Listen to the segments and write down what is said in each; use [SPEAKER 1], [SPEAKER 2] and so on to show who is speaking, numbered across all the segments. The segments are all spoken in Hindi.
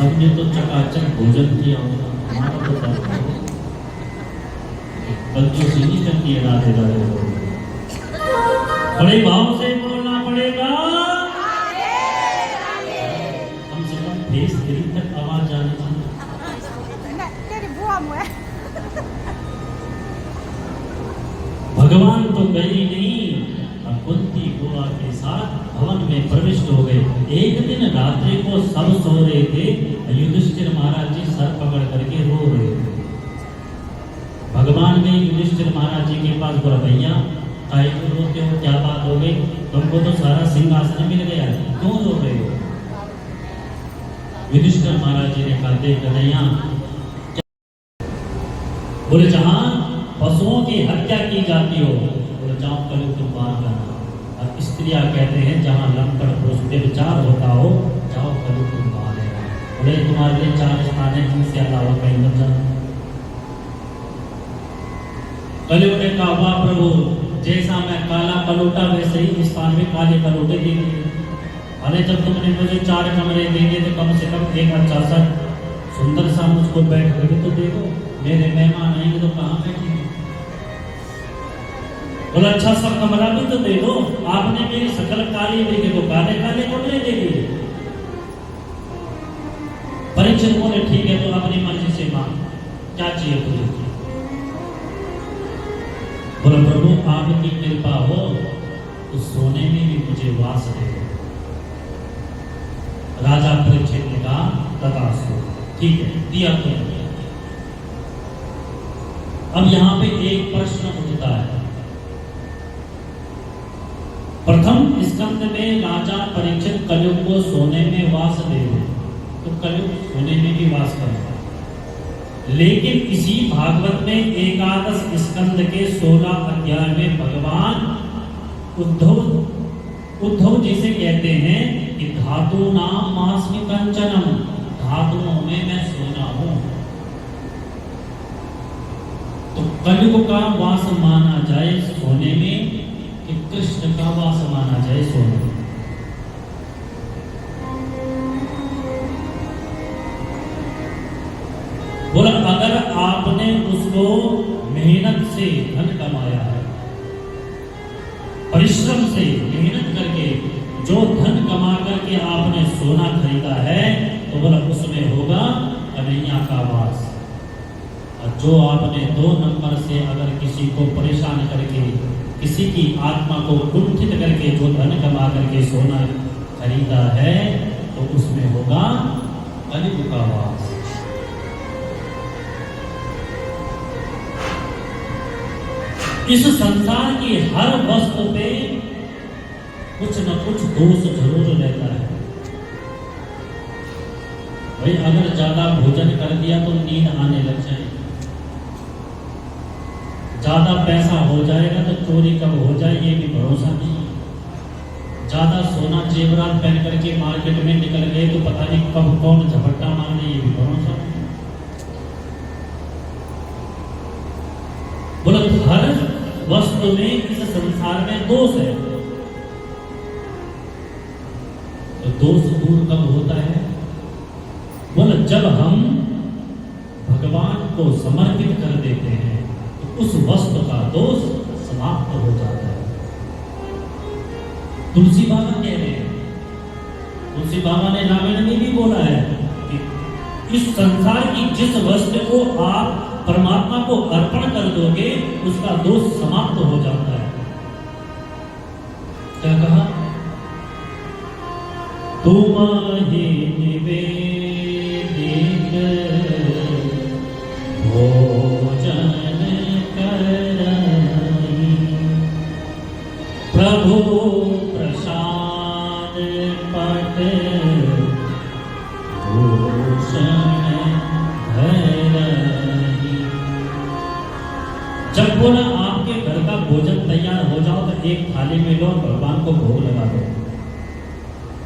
[SPEAKER 1] सबने तो चकाचक भोजन किया होगा, हमारा तो बच्चों से नहीं करती है राधे राधे। बड़े भाव से बोलना पड़ेगा, कम से कम फेस दिल तक आवाज जानी चाहिए। भगवान तो गई नहीं, कुंती गोवा के साथ भवन में प्रविष्ट हो गए। एक दिन रात्रि को सब सो रहे थे, युधिष्ठिर महाराज जी सर पकड़ करके रो रहे थे। भगवान गए युधिष्ठिर महाराज जी के पास, बोला भैया काहे को रोते हो, क्या बात हो गई, तुमको तो सारा सिंहासन मिल गया, क्यों रो रहे हो? युधिष्ठिर महाराज जी ने कहा, देख कन्हैया, बोले जहां पशुओं की हत्या की जाती हो, बोले जाओ कल तुम बाहर करना। और स्त्रियां कहते हैं जहां लंपट पुरुष व्यभिचार होता हो, जाओ कल तुम बाहर लेना। बोले तुम्हारे लिए 4 स्थान है जिनसे अलावा कहीं मत जाओ। कलयुग ने कहा, वाह प्रभु, जैसा मैं काला कलोटा वैसे ही स्थान में काले कलोटे दे दिए। अरे जब तुमने मुझे 4 कमरे दे दिए तो कम से कम एक अच्छा सा सुंदर सा मुझको बैठ करके तो देखो, मेरे मेहमान आएंगे तो कहाँ बैठेंगे। बोला अच्छा सा कमरा भी तो दे दो, आपने मेरी सकल काली मिर्गी को काले काले कमरे दे दिए। परीक्षित बोले ठीक है, तो अपनी मर्जी से मांग, क्या चाहिए तुझे? बोला प्रभु आपकी कृपा हो तो सोने में भी मुझे वास दे। राजा परीक्षित ने कहा तथास्तु, ठीक है दिया तो। अब यहाँ पे एक प्रश्न उठता है। प्रथम स्कंद में राजा परीक्षित कलयुग को सोने में वास दे, तो कलयुग सोने में भी वास करता है, लेकिन इसी भागवत में एकादश स्कंद के 16 अध्याय में भगवान उद्धव जी से कहते हैं कि धातु नाम मास्मि कंचनम, धातुओं में मैं सोना हूं। तो कलयुग का वास माना जाए सोने में कि कृष्ण का वास माना जाए सोने में? बोला अगर आपने उसको मेहनत से धन कमाया है, परिश्रम से मेहनत करके जो धन कमा करके आपने सोना खरीदा है, तो बोला उसमें होगा कन्हैया का वास। और जो आपने 2 नंबर से अगर किसी को परेशान करके, किसी की आत्मा को कुंठित करके जो धन कमा करके सोना खरीदा है, तो उसमें होगा कलयुग का वास। इस संसार की हर वस्तु पे कुछ न कुछ दोष जरूर रहता है। भाई अगर ज्यादा भोजन कर दिया तो नींद आने लग जाएगी, ज्यादा पैसा हो जाएगा तो चोरी कब हो जाए ये भी भरोसा नहीं। ज्यादा सोना जेवरात पहन करके मार्केट में निकल गए तो पता नहीं कब कौन झपट्टा मारने, ये भी भरोसा नहीं। बोला हर वस्तु में इस संसार में दोष है। तो दोष दूर कब होता है? बोला जब हम भगवान को समर्पित कर देते हैं तो उस वस्तु का दोष समाप्त हो जाता है। तुलसी बाबा कह रहे हैं, तुलसी बाबा ने रामायण में भी बोला है कि इस संसार की जिस वस्तु को आप परमात्मा को अर्पण कर दोगे उसका दोष समाप्त हो जाता है। क्या कहा? तुम्हें निवेदित भोजन कराई, प्रभु प्रसाद पट भूषण जब बोला आपके घर का भोजन तैयार हो जाओ तो एक थाली में लो, भगवान को भोग लगा दो।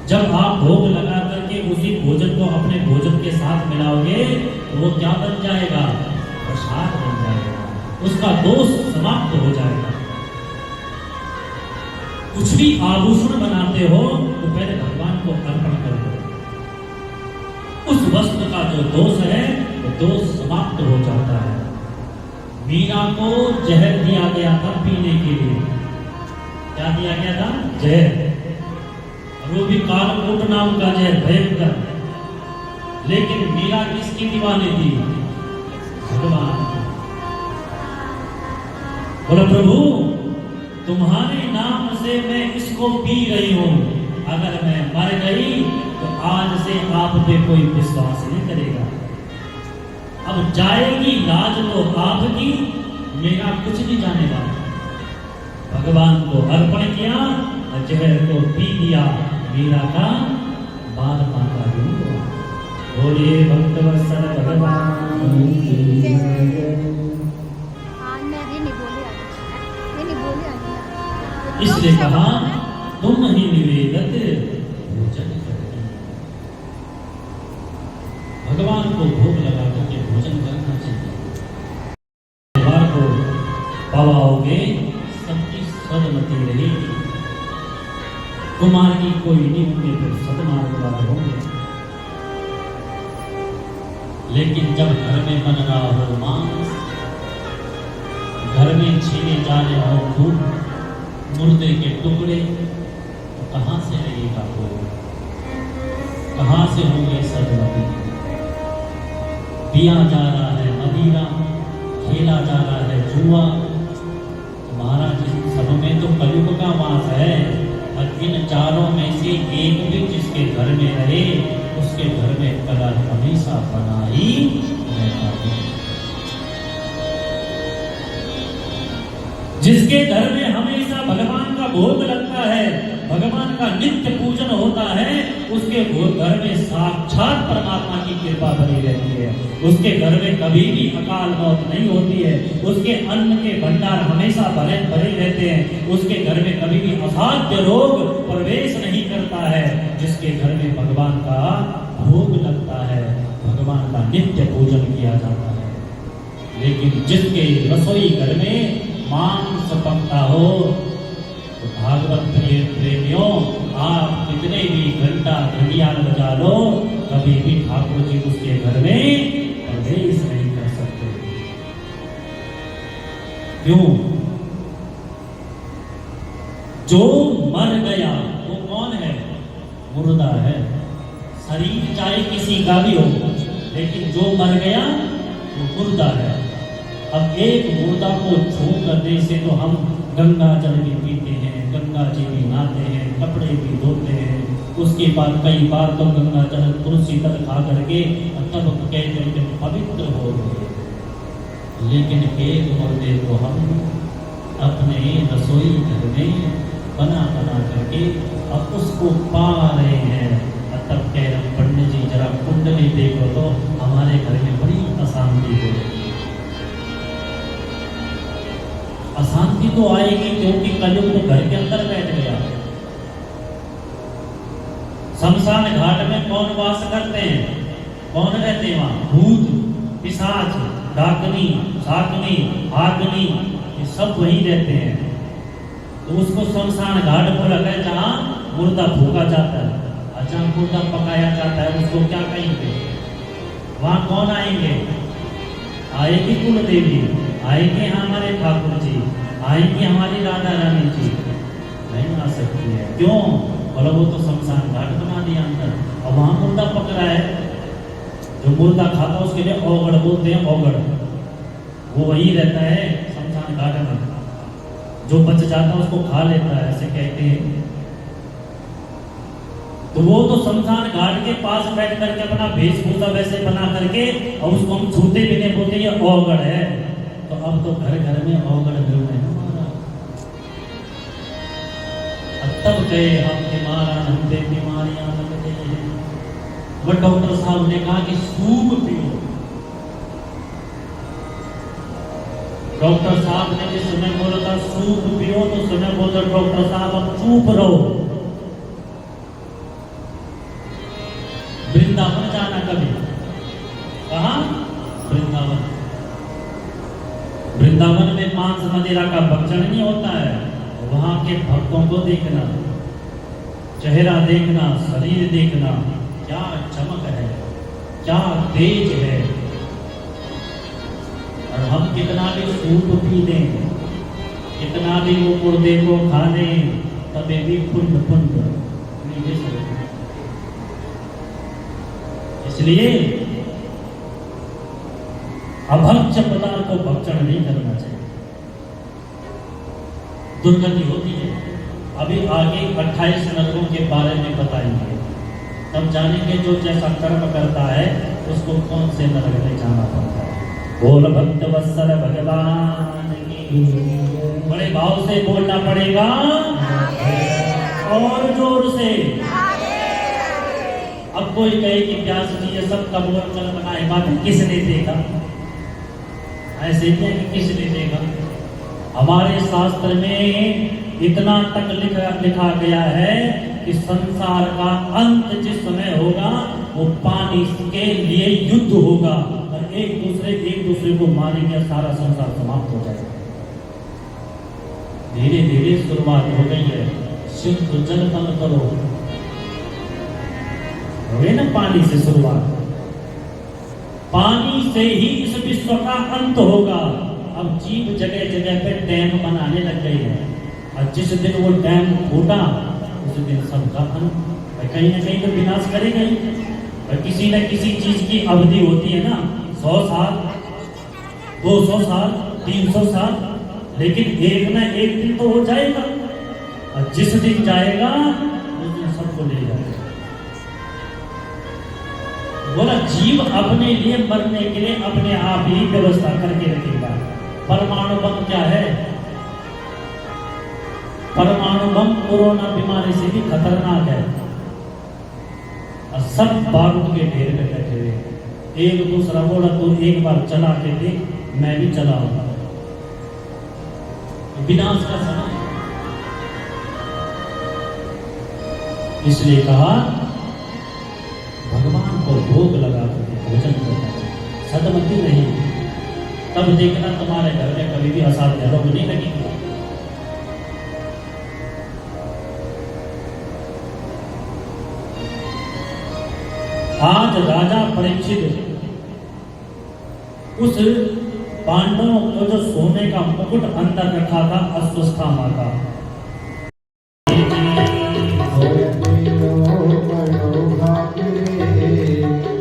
[SPEAKER 1] जब आप भोग लगा करके उसी भोजन को अपने भोजन के साथ मिलाओगे तो वो क्या बन जाएगा? प्रसाद बन जाएगा, उसका दोष समाप्त हो जाएगा। कुछ भी आभूषण बनाते हो तो पहले भगवान को अर्पण कर दो, उस वस्तु का जो दोष है वो दोष समाप्त हो जाता है। मीरा को जहर दिया गया था पीने के लिए। क्या दिया गया था? जहर। वो भी कालकूट नाम का जहर, भयंकर। लेकिन मीरा किसकी दीवानी थी? भगवान। बोला प्रभु तुम्हारे नाम से मैं इसको पी रही हूं, अगर मैं मर गई तो आज से आप पे कोई विश्वास नहीं करेगा। अब जाएगी लाज तो आपकी, मेरा कुछ नहीं जानेगा। भगवान को अर्पण किया, जहर को पी दिया, मीरा का बाल माता भी हुआ। बोले भक्तवत्सल भगवान की इसलिए कहा तुम ही निवेदित भोजन करती। भगवान को भोग लगा करके भोजन करना चाहिए। त्योहार को पवाओगे सबकी सदमती रहेगी। कुमार की कोई नहीं होंगे तो सदमार्ग वाले होंगे। लेकिन जब घर में बन रहा हो मांस, घर में छीने जाने हो खूब मुर्दे के टुकड़े, तो कहां से रहेगा भोग? कहां से होंगे सदमती? पिया जा रहा है मदिरा, खेला जा रहा है जुआ। महाराज सब में तो कलयुग का वास है, और इन चारों में से एक भी जिसके घर में रहे उसके घर में कलह हमेशा बना ही रहता है। जिसके घर में हमेशा भगवान का भोग लगता है भगवान का नित्य पूजन होता है, उसके घर में साक्षात परमात्मा की कृपा बनी रहती है। उसके घर में कभी भी अकाल मौत नहीं होती है। उसके अन्न के भंडार हमेशा भरे भरे रहते हैं। उसके घर में कभी भी असाध्य रोग प्रवेश नहीं करता है। जिसके घर में भगवान का भोग लगता है, भगवान का नित्य पूजन किया जाता है। लेकिन जिसके रसोई घर में मांस पकता हो, तो भागवत प्रेमियों, आप कितने भी घंटा घड़ियाल बजा लो, कभी भी ठाकुर जी उसके घर में प्रवेश नहीं कर सकते। क्यों? जो मर गया वो कौन है? मुर्दा है। शरीर चाहे किसी का भी हो, लेकिन जो मर गया वो मुर्दा है। अब एक मुर्दा को छू करने से तो हम गंगा जल भी पीते हैं, गंगा जी भी नहाते हैं, कपड़े भी धोते हैं। उसके बाद कई बार तो गंगा जल तुलसी तल खा करके तब कहते हैं कि पवित्र हो गए। लेकिन एक मुर्दे को हम अपने रसोई घर में बना करके अब उसको पा रहे हैं। तब कह रहे पंडित जी जरा कुंडली देखो तो हमारे घर में बड़ी अशांति हो रही। अशांति तो आएगी क्योंकि कलयुग तो घर के अंदर बैठ गया। शमशान घाट में कौन वास करते हैं? कौन रहते हैं वहां? भूत, पिशाच, डाकनी, शाकनी, आग्नि, ये सब वही रहते हैं। तो उसको शमशान घाट बोला गया जहां मुर्दा फूका जाता है, जहां मुर्दा पकाया जाता है, उसको क्या कहेंगे? वहां कौन आएंगे? आएगी कुल देवी, आएंगे हमारे ठाकुर जी, आएंगी हमारी राधा रानी जी। नहीं आ सकती है। क्यों? बोला वो तो शमशान घाट बना दिया अंदर, और वहां मुर्दा पक रहा है। जो मुर्दा खाता उसके लिए औगड़ बोलते हैं। औगड़ वो वही रहता है शमशान घाट में, जो बच जाता है उसको खा लेता है, ऐसे कहते हैं। तो वो तो शमशान घाट के पास बैठ करके अपना वेशभूषा वैसे बना करके और उसको हम छूते भी नहीं, बोलते ये औगड़ है। तो अब तो घर घर में औगड़ मिल रहे हैं हमारा। अब तब गए हम बीमारा नंदे बीमारियां लग गई है। वो डॉक्टर साहब ने कहा कि सूप पियो। डॉक्टर साहब ने जिस समय बोला था सूप पियो, तो समय बोला डॉक्टर साहब अब चुप रहो। वृंदावन जाना कभी? कहा? वृंदावन। वृंदावन में मांस मदिरा का भक्षण नहीं होता है। वहां के भक्तों को देखना, चेहरा देखना, शरीर देखना, क्या चमक है, क्या तेज है। और हम कितना भी सूप पी लें, कितना भी वो मुर्दे को खा लें, तभी भी पुण्य नहीं दे सकते। इसलिए अभक्ष्य पदार्थ को भक्षण नहीं करना चाहिए, दुर्गति होती है। अभी आगे 28 नरकों के बारे में बताएंगे, तब जानेंगे जो जैसा कर्म करता है उसको कौन से नरक में जाना पड़ता है। बोल भक्त वत्सल भगवान की। बड़े भाव से बोलना पड़ेगा और जोर से। अब कोई कहे कि व्यास जी ये सब कब और कल्पना है, बात किसने देखा? ऐसे ही कि किसने देखा? हमारे शास्त्र में इतना तक लिखा गया है कि संसार का अंत जिस समय होगा वो पानी के लिए युद्ध होगा और एक दूसरे को मारेंगे, सारा संसार समाप्त हो जाएगा। धीरे धीरे शुरुआत हो गई है। शुद्ध जल मल करो, हो ना पानी से शुरुआत। पानी से ही इस विश्व का अंत होगा। अब जीव जगह जगह पे डैम बनाने लग गए हैं और जिस दिन वो डैम फूटा उस दिन सबका अंत। कहीं ना कहीं तो विनाश करेगा ही। किसी न किसी चीज की अवधि होती है ना, 100 साल, 200 साल, 300 साल, लेकिन एक न एक दिन तो हो जाएगा। और जिस दिन जाएगा उस दिन सबको ले जाएगा। बोला जीव अपने लिए मरने के लिए अपने आप ही व्यवस्था करके रखेगा। परमाणु बम क्या है? परमाणु बम कोरोना बीमारी से भी खतरनाक है। और सब बारूद के ढेर पे बैठे हुए, एक दूसरा बोला तो एक बार चला के देख, मैं भी चलाऊंगा। विनाश का समय, इसलिए कहा भगवान को भोग लगा करके भोजन करना चाहिए, सदमती नहीं। तब देखना तुम्हारे घर में कभी भी असाध्य रोग नहीं लगेगा। आज राजा परीक्षित उस पांडवों को जो सोने का मुकुट अंदर रखा था अश्वस्थामा का, संतन के संग लाधरे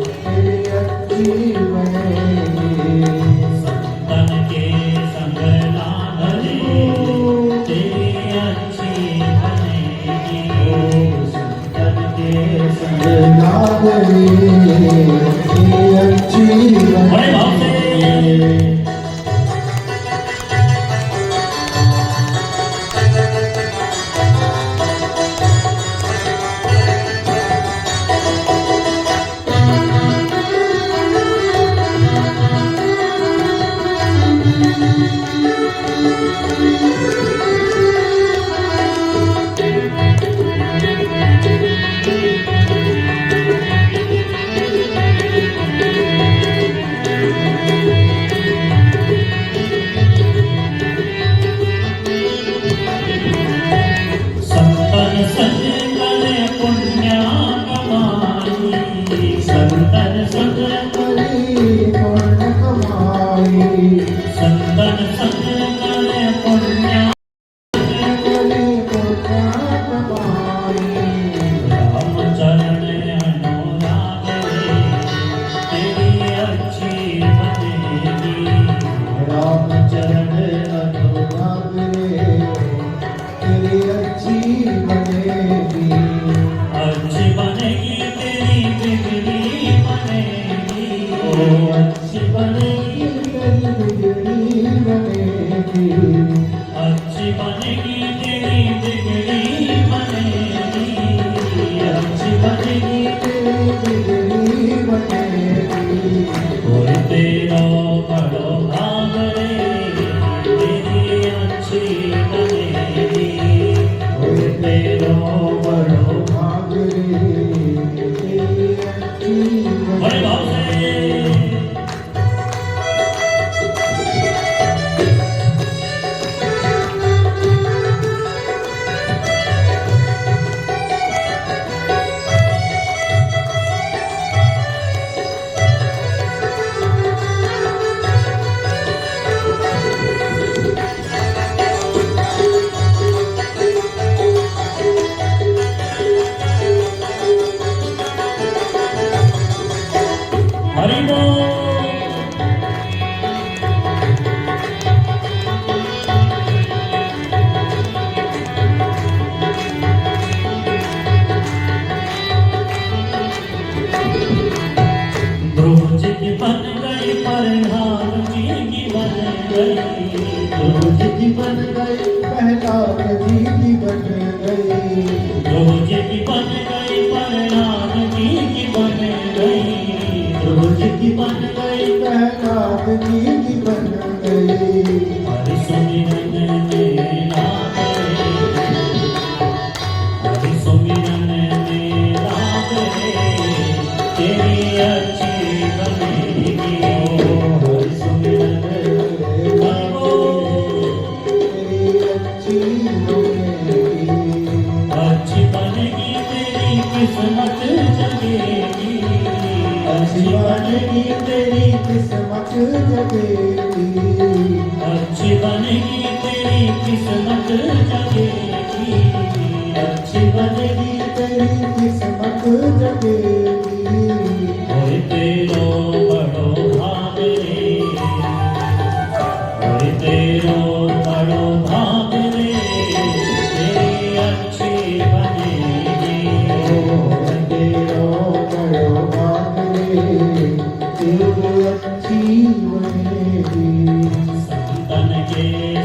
[SPEAKER 1] तेरी अच्छी बनेगी, संतन के संग लाधरे तेरी अच्छी बनेगी।
[SPEAKER 2] संतन के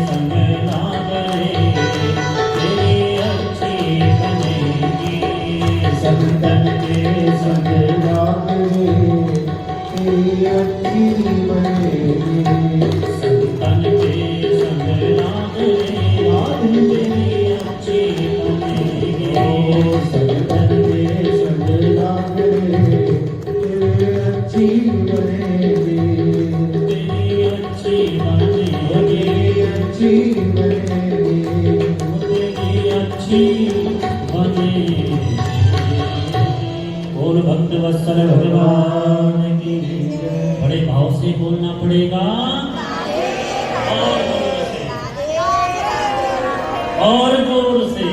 [SPEAKER 2] संग लागे तेरी अच्छी बनेगी,
[SPEAKER 1] तेरी अच्छी बनेगी। बोल भक्त वत्सल भगवान की जय। बड़े भाव से बोलना पड़ेगा और जोर से।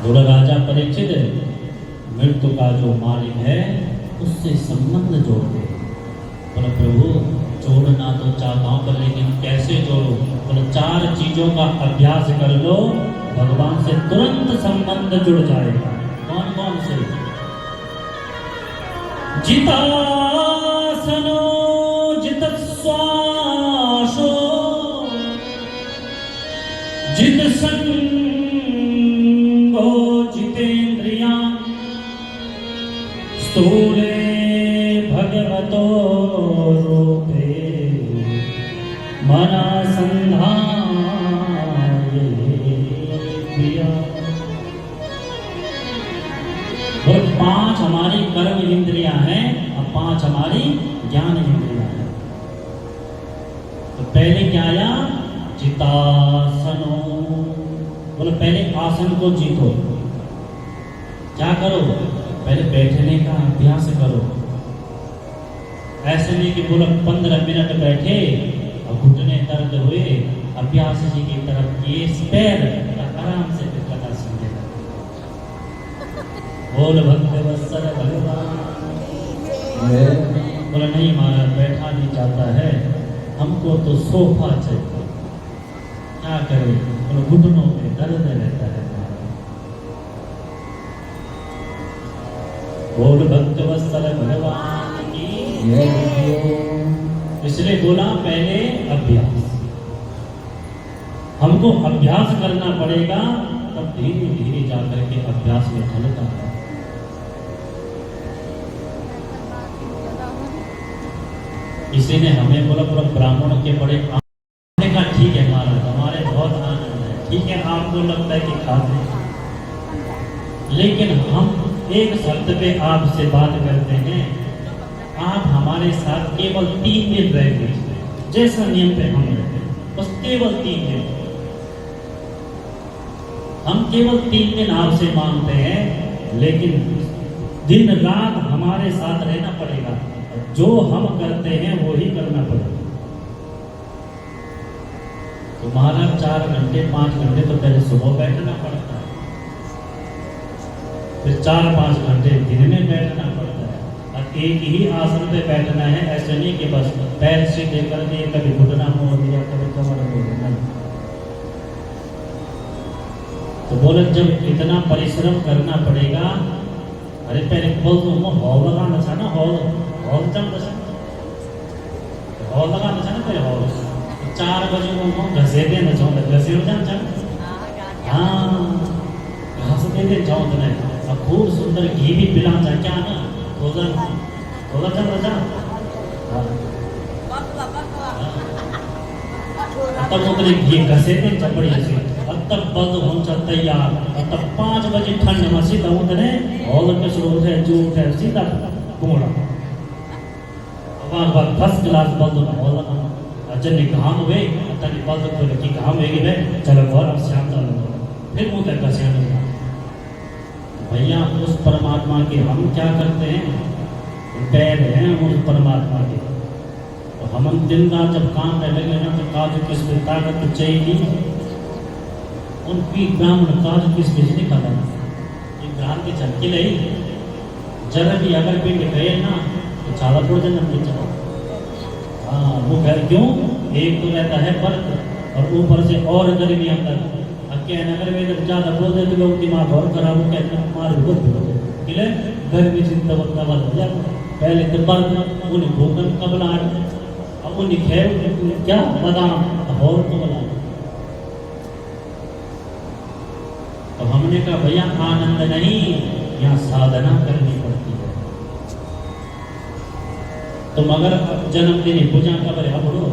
[SPEAKER 1] बोला राजा परीक्षित, मृत्यु का जो मालिक है उससे संबंध जोड़ दे। बोला प्रभु जोड़ना तो चाहता हूं पर लेकिन कैसे जोड़ो? बोला 4 चीजों का अभ्यास कर लो, भगवान से तुरंत संबंध जुड़ जाएगा। कौन कौन से? जितासनो जित श्वासो जित संगो जितेन्द्रिया स्थूले भगवतो रूपे मना संधाय प्रिया। वो 5 हमारी कर्म इंद्रियां हैं और 5 हमारी ज्ञान इंद्रियां हैं। तो पहले क्या आया? जितासनो। बोलो पहले आसन को जीतो। क्या करो? पहले बैठने का अभ्यास करो। ऐसे नहीं कि बोलो 15 मिनट बैठे और घुटने दर्द हुए, अभ्यास जी की तरफ ये पैर आराम से कथा सुनने लगे। बोल भक्त वत्सल भगवान। बोला नहीं महाराज बैठा नहीं जाता है, हमको तो सोफा चाहिए। क्या करें? बोलो घुटनों में दर्द रहता है। बोल भक्त वत्सल भगवान की। इसलिए बोला पहले अभ्यास। हमको अभ्यास करना पड़ेगा, तब धीरे धीरे जाकर के अभ्यास में ढलता है। इसी ने हमें बोला पूरा ब्राह्मण के बड़े का ठीक है महाराज, हमारे बहुत आनंद है। ठीक है आपको लगता है कि खाते हैं, लेकिन हम एक शब्द पे आपसे बात करते हैं। आप हमारे साथ केवल 3 दिन रहेंगे, जैसा नियम पे हम रहते हैं, बस केवल 3 दिन। हम केवल 3 दिन आपसे मांगते हैं, लेकिन दिन रात हमारे साथ रहना पड़ेगा। जो हम करते हैं वो ही करना पड़ेगा। तो महाराज 4 घंटे 5 घंटे तो पहले सुबह बैठना पड़ता है, फिर 4-5 घंटे दिन में बैठना पड़ता है, और एक ही आसन पे बैठना है। ऐसे नहीं कि बस पैर सीधे कर दिए, कभी घुटना मोड़ दिया, कभी कमर मोड़ दिया। तो बोले जब इतना परिश्रम करना पड़ेगा, अरे पहले बोल दो हॉल लगाना था ना, हॉल लगाना था ना पहले हॉल। 4 बजे वो घसे देना चाहूँगा, घसे हो जाना चाहूँ। हाँ घास दे दे चाहूँ तो नहीं, अब खूब सुंदर घी भी पिला चाहे क्या ना, थोड़ा चल रहा। तब उतने घी घसे दे चपड़ी से, अब तक बंद हो चल तैयार। अब तक 5 बजे ठंड में सीधा उतरे हॉल में शुरू है, जो उठे सीधा घूमना। अब फर्स्ट क्लास बंद हॉल लगा, जन घाम हुए तनी बंद खोल की घाम होगी मैं चलो घर अब श्याम चलो, फिर मुँह तक कसे भैया उस परमात्मा के हम क्या करते हैं? पैर हैं उस परमात्मा के। तो हम दिन रात जब काम में लगे ना, तो काज किस पे ताकत तो चाहिए। उनकी ब्राह्मण काज किस पे नहीं खाता, एक ग्राम की झटकी नहीं, जरा भी अगर पिंड गए ना तो चाला पड़ जाना नहीं चला। हाँ वो घर क्यों? एक तो रहता है बर्फ और ऊपर से और गर्मी अंदर। नगर में जब ज्यादा बोल देते लोग दिमाग और खराब हो, कहते हैं हमारे बहुत किले गर्मी से दबा हो जाता। पहले तो बर्फ उन्हें भूखन कबला, अब उन्हें खैर क्या बादाम और तो बना। तो हमने कहा भैया आनंद नहीं, यहाँ साधना करनी पड़ती है। तो मगर जन्मदिन पूजा का बड़े हबड़ो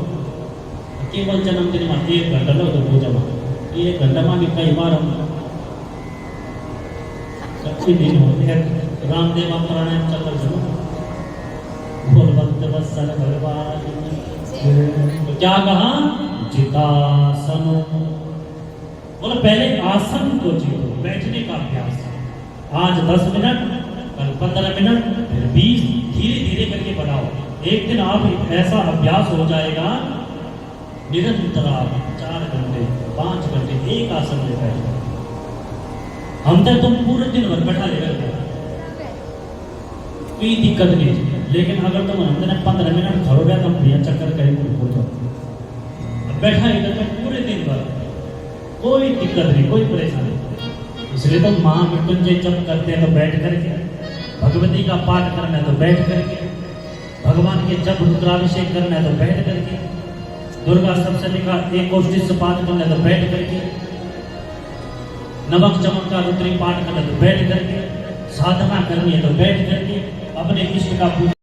[SPEAKER 1] केवल जन्मदिन में 1 घंटा लो तो पूजा में 1 घंटा में भी कई बार हम दिन होते हैं। रामदेव प्राणायाम चल रहे बोल भक्त वत्सल भगवान तो क्या कहा जितासनो बोला पहले आसन को जीतो बैठने का अभ्यास आज 10 मिनट कल 15 मिनट फिर 20 धीरे धीरे करके बढ़ाओ एक दिन आप ऐसा अभ्यास हो जाएगा निरंतर आप 4 घंटे 5 घंटे एक आसन में बैठो हम तो तुम पूरे दिन भर बैठा लेकर कोई दिक्कत नहीं लेकिन अगर तुम हमने 15 मिनट खड़ोगे तो भैया चक्कर करेंगे तो बैठा है तो पूरे दिन भर कोई दिक्कत नहीं कोई परेशानी नहीं इसलिए तो महामृत्युंजय जप करते हैं तो बैठ करके भगवती का पाठ करना है तो बैठ करके भगवान के जप रुद्राभिषेक करना है तो बैठ करके दुर्गा सप्तमी का एक कोष्ठी से पाठ करना है तो बैठ करके नमक चमक का रुद्री पाठ करना है तो बैठ करके साधना करनी है तो बैठ करके अपने इष्ट का पूजा